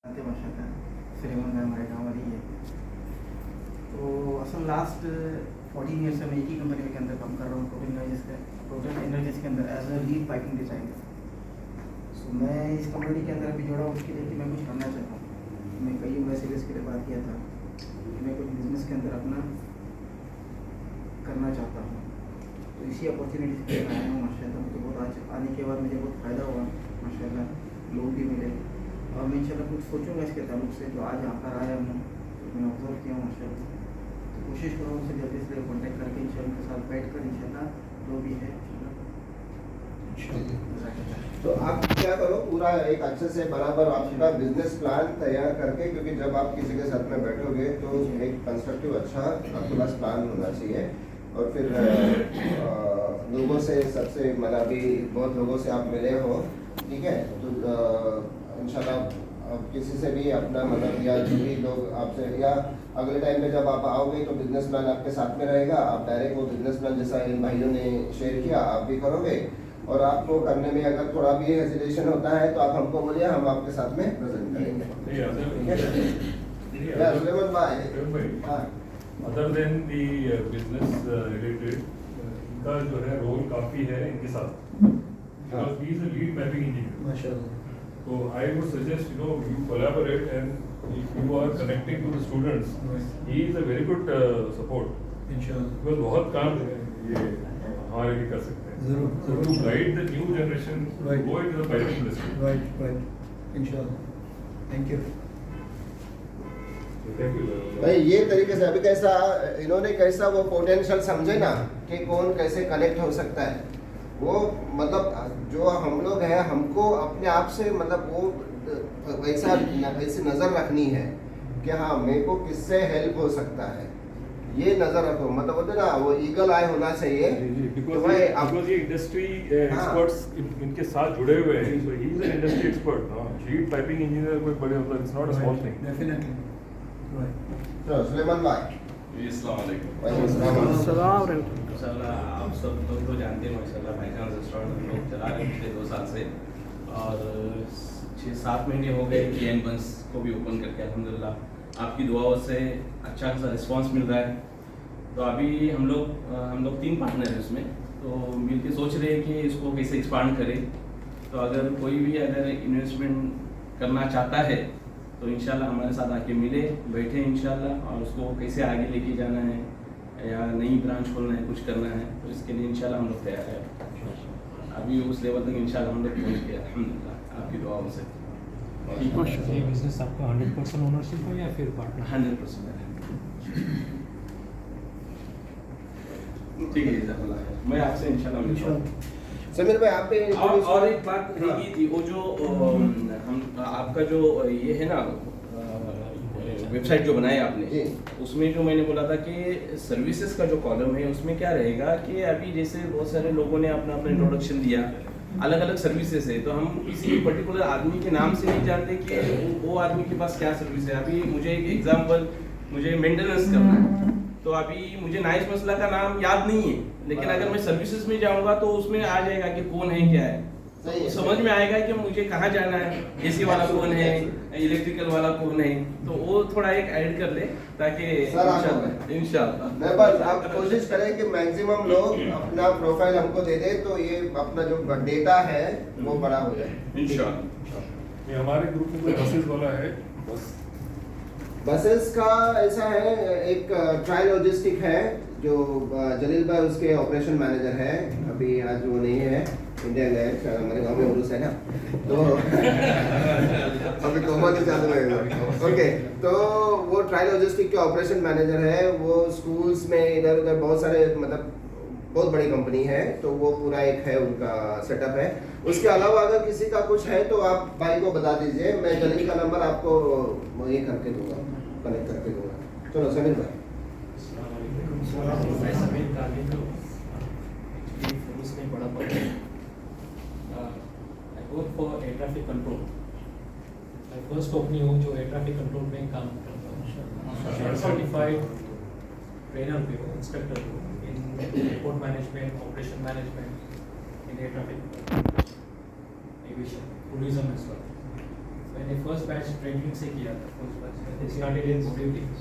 माशाल्लाह सलीमान में हमारे गाँव वाली है। तो असल लास्ट 14 ईयर से मैं एक ही कंपनी के अंदर काम कर रहा हूँ, टोटल एनर्जीज के अंदर as a lead piping designer. So मैं इस कंपनी के अंदर अभी जोड़ा हूँ उसके लिए कि मैं कुछ करना चाहता हूँ। मैं कई यूनिवर्सिटीज़ के लिए बात किया था कि मैं कुछ बिजनेस के अंदर अपना करना चाहता हूँ, तो इसी अपॉर्चुनिटी से मैं आया हूँ। माशाल्लाह मुझे बहुत आज आने के बाद मुझे बहुत फ़ायदा हुआ, माशाल्लाह लोग भी मिले और मैं इंशाल्लाह कुछ सोचूंगा इसके ताल्लुक से। जो आज यहाँ पर आया हूँ तो मैं ऑब्जर्व किया हूँ माशाल्लाह, तो कोशिश करूँ उनसे जल्दी से कॉन्टेक्ट करके इंशाल्लाह उनके साथ बैठ कर इंशाल्लाह जो भी है तो आप क्या करो, पूरा एक अच्छे से बराबर आपका बिजनेस प्लान तैयार करके, क्योंकि जब आप किसी के साथ में बैठोगे तो एक कंस्ट्रक्टिव अच्छा आपके पास प्लान होना चाहिए। और फिर लोगों से सबसे मतलब अभी बहुत लोगों से आप मिले हो, ठीक है, तो इंशाल्लाह अब किसी से भी अपना मतलब या जो भी लोग आपसे या अगले टाइम में जब आप आओगे तो बिजनेस प्लान आपके साथ में रहेगा। आप डायरेक्ट वो बिजनेस प्लान जैसा इन भाइयों ने शेयर किया आप भी करोगे, और आपको करने में अगर थोड़ा भी हेजिटेशन होता है तो आप हमको बोलिए, हम आपके साथ में प्रेजेंट करेंगे। सुलेमान भाई, अदर देन दी बिजनेस रिलेटेड इनका जो है रोल काफ़ी है इनके साथ, because he is a lead mapping engineer. माशाल्लाह। So I would suggest you collaborate, and if you are connecting to the students, he is a very good support. इंशाल्लाह। Because बहुत काम ये हमारे लिए कर सकते हैं। जरूर To guide the new generation Right. go into the piping industry. Right इंशाल्लाह। Thank you. Thank you. भाई ये तरीके से अभी कैसा इन्होंने कैसा वो पोटेंशियल समझे ना कि कौन कैसे कनेक्ट हो सकता है, वो मतलब जो हम लोग हैं हमको अपने आप से मतलब वो वैसी नज़र रखनी है कि हाँ मेरे को किससे हेल्प हो सकता है, ये नज़र रखो। मतलब बोलते ना वो ईगल आई होना चाहिए। Because ये इंडस्ट्री एक्सपर्ट्स इनके साथ जुड़े हुए हैं, so he is an industry expert. Lead piping engineer कोई बड़े मतलब it's not a small thing. Definitely right. तो सुलेमान भाई, अस्सलाम वालेकुम। माशाल्लाह आप सब लोग तो जानते हैं माशाल्लाह भाईजान रेस्टोरेंट हम लोग चला रहे हैं पिछले 2 साल से, और 6-7 महीने हो गए कि बंस को भी ओपन करके अल्हम्दुलिल्लाह आपकी दुआओं से अच्छा खासा रिस्पांस मिल रहा है। तो अभी हम लोग 3 पार्टनर हैं उसमें, तो मिल के सोच रहे हैं कि इसको कैसे एक्सपांड करें। तो अगर कोई भी अगर इन्वेस्टमेंट करना चाहता है तो इंशाल्लाह हमारे साथ आके मिले, बैठे इंशाल्लाह, और उसको कैसे आगे लेके जाना है या नई ब्रांच खोलना है, कुछ करना है, तो इसके लिए इंशाल्लाह हम लोग तैयार हैं। अभी उस लेवल तक इंशाल्लाह हम लोग पहुँच गए अल्हम्दुलिल्लाह आपकी दुआओं से। ये बिजनेस आपका 100% ओनरशिप है या फिर पार्टनर? 100% ठीक है जज़ाकल्लाह खैर। मैं आपसे इंशाल्लाह मिलता हूँ। समीर भाई आप भी और एक बात रही थी, वो जो हम आपका जो ये है ना वेबसाइट जो बनाई आपने, उसमें जो मैंने बोला था कि सर्विसेज का जो कॉलम है उसमें क्या रहेगा कि अभी जैसे बहुत सारे लोगों ने अपना अपना इंट्रोडक्शन दिया, अलग अलग सर्विसेज है, तो हम किसी पर्टिकुलर आदमी के नाम से नहीं जानते कि वो आदमी के पास क्या सर्विस है। अभी मुझे एक एग्जांपल, मुझे मेंटेनेंस करना है, तो अभी मुझे नाइस मसला का नाम याद नहीं है, लेकिन अगर मैं सर्विसेज में जाऊंगा तो उसमें आ जाएगा कि कौन है क्या है, तो समझ में आएगा कि मुझे कहाँ जाना है, एसी वाला कौन है, इलेक्ट्रिकल वाला कौन है, तो वो थोड़ा एक ऐड कर ले ताकि इंशाल्लाह मैं बस आप कोशिश करें कि मैक्सिमम लोग अपना प्रोफाइल हमको दे दे, तो ये अपना जो डेटा है वो बड़ा हो जाए इंशाल्लाह। ये हमारे ग्रुप में कोई बसेस वाला है, बस बसेस का ऐसा है, एक ट्रायल लॉजिस्टिक है जो जलील भाई उसके ऑपरेशन मैनेजर है, अभी आज वो नहीं है, इंडिया गए, हमारे गांव में उर्स है ना, तो अभी कोमा के चालू है। ओके, तो वो ट्रायल लॉजिस्टिक के ऑपरेशन मैनेजर है, वो स्कूल्स में इधर उधर बहुत सारे मतलब बहुत बड़ी कंपनी है, तो वो पूरा एक है उनका सेटअप है। उसके अलावा अगर किसी का कुछ है तो आप भाई को बता दीजिए, मैं जलील का नंबर आपको ये करके दूंगा, कनेक्ट करके दूंगा। चलो समीर भाई। समीर कालिन पुलिस में बड़ा पड़ा, I work for air traffic control. मैं फर्स्ट कंपनी हूँ जो एयर ट्रैफिक कंट्रोल में काम करता हूँ। सर्टिफाइड ट्रेनर भी हूँ, इंस्ट्रक्टर हूँ in airport management, operation management, in air traffic aviation, tourism as well. मैंने फर्स्ट बैच ट्रेनिंग से किया था, फर्स्ट बैच मैंने स्टार्टेड इन मोटिविटीज।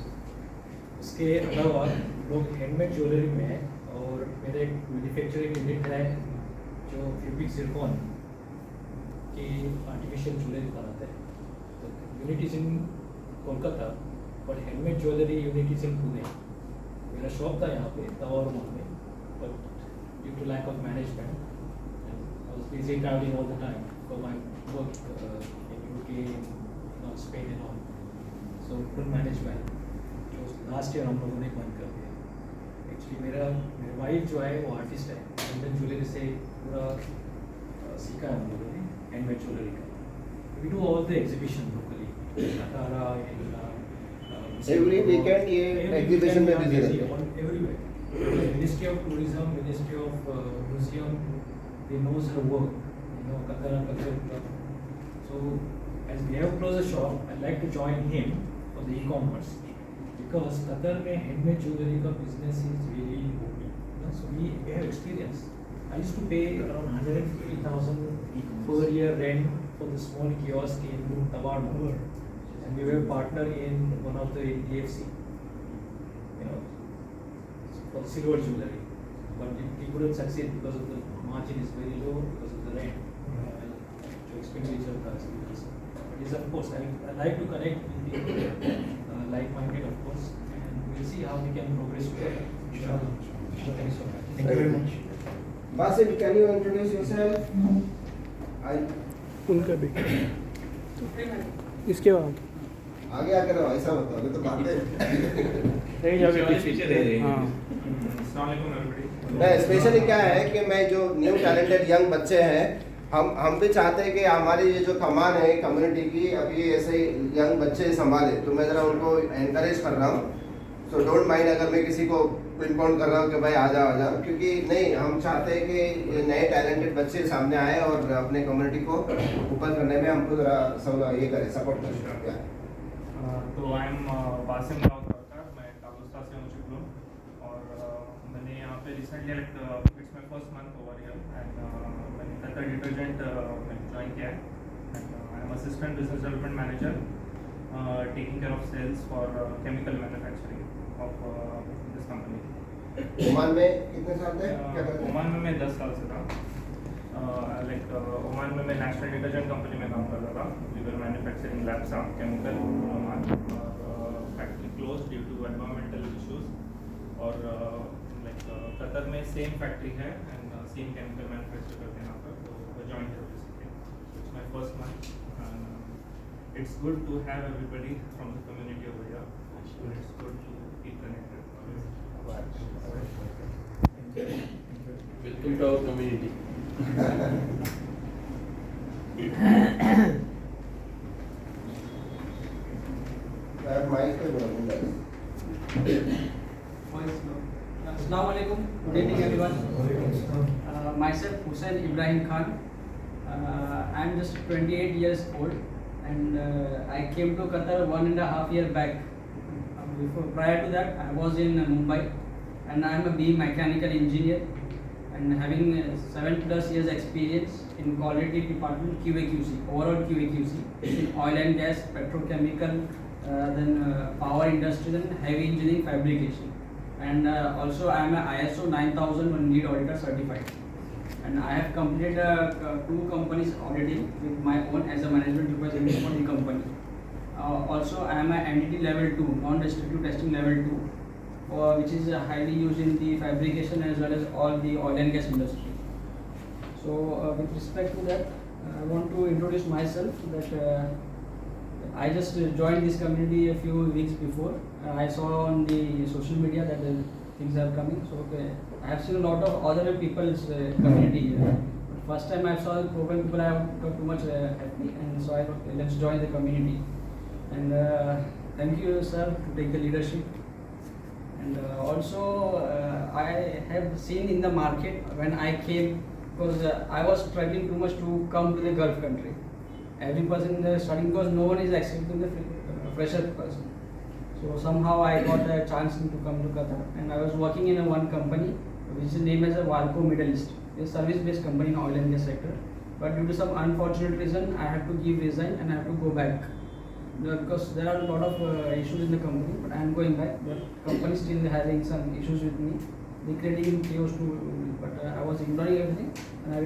उसके अलावा लोग हैंडमेड ज्वेलरी में है, और मेरा एक मैन्युफैक्चरिंग यूनिट है जो क्यूबिक सिलिकॉन की आर्टिफिशियल ज्वेलरी बनाते हैं। तो unit is in Kolkata, but handmade jewellery unit is in Pune. मेरा शॉप था यहाँ पे तवार मॉल में, but due to lack of management I was busy traveling all the time for my work in UK, Spain and all. So couldn't manage well. तो last year हम लोगों ने बंद कर दिया। एक्चुअली मेरा वाइफ जो है वो आर्टिस्ट है, हैंडमेड ज्वेलरी से पूरा सीखा है हम लोगों ने हैंडमेड ज्वेलरी का। We do all the exhibition locally, Katara, Every weekend ये exhibition में busy रहते हैं। Everywhere. Ministry of Tourism, Ministry of Museum, they knows her work, Katara Culture Club. So as we have closed a shop, I'd like to join him for the e-commerce, because Qatar में handmade jewelry का business is really booming. So we have experience. I used to pay around 150,000 per year rent for the small kiosk in Tawar Mall, and we were partner in one of the DFC, for the silver jewelry. But we couldn't succeed because of the margin is very low because of the rent. To expenditure costs. But yes, of course, I like to connect with the like-minded, of course, and we'll see how we can progress together. Inshallah. Thank you so much. Thank you very much. Basim, can you introduce yourself? उनका भी इसके बाद आगे आके रहो, ऐसा बताओ, अभी तो बातें नहीं जाके पीछे रह रहे हैं। नहीं, स्पेशली क्या है कि मैं जो न्यू टैलेंटेड यंग बच्चे हैं, हम भी चाहते हैं कि हमारी ये जो कमान है कम्युनिटी की, अभी ऐसे यंग बच्चे संभाले, तो मैं ज़रा उनको एनकरेज कर रहा हूँ। सो डोंट माइंड अगर मैं किसी को पिन पॉइंट कर रहा हूँ कि भाई आ जाओ, क्योंकि नहीं, हम चाहते हैं कि ये नए टैलेंटेड बच्चे सामने आए और अपने कम्युनिटी को ऊपर करने में हमको ज़रा सब ये करें, सपोर्ट करें। तो आई एम बासिम राव करकर, मैं काबुस्ता से हूँ चिपलून, और मैंने यहाँ पे recently it's my first month over here, and मैंने कतर डिटर्जेंट मैंने ज्वाइन किया है, and I am assistant business development manager taking care of sales for chemical manufacturing of this company. Oman में कितने साल थे, क्या करते हैं? ओमान में मैं 10 साल से था। ओमान में मैं नेशनल डिटर्जेंट कंपनी में काम करता था। वी वर मैन्युफैक्चरिंग लैप्सा केमिकल ओमान, और factory close due to environmental issues, और कतर में सेम फैक्ट्री है एंड सेम केमिकल मैन्युफैक्चर करते हैं यहाँ पर, तो ज्वाइन किया basically. It's my first month, and it's good to have everybody from the community over here, it's good to keep connected. Welcome to our community. Mic पे बोलो। Assalamu alaikum. Good evening, everyone. Myself Hussain Ibrahim Khan. I am just 28 years old, and I came to Qatar 1.5 years back. Prior to that, I was in Mumbai, and I am a BE mechanical engineer, and having 7+ years experience in quality department, QA/QC, overall QA/QC in oil and gas, petrochemical, then power industry, and heavy engineering fabrication. And also I am a ISO 9001 lead auditor certified, and I have completed 2 companies auditing with my own as a management representative for the company. Also I am a entity level 2 non-destructive testing level 2, which is highly used in the fabrication as well as all the oil and gas industry. So with respect to that, I want to introduce myself that I just joined this community a few weeks before. I saw on the social media that things are coming. So I have seen a lot of other people's community here. But first time I saw the program, people I got too much happy, and so I thought let's join the community. And thank you, sir, to take the leadership. And also I have seen in the market when I came, because I was struggling too much to come to the Gulf country. Every person studying, because no one is accepting the fresher person. So somehow I got a chance to come to Qatar, and I was working in one company which is named as a Walco Middle East. It's a service-based company in oil and gas sector. but due to some unfortunate reason, I have to give resign and I have to go back. Because there are a lot of issues in the company, but I am going back. But company still having some issues with me. They creating chaos to, but I was ignoring everything, and I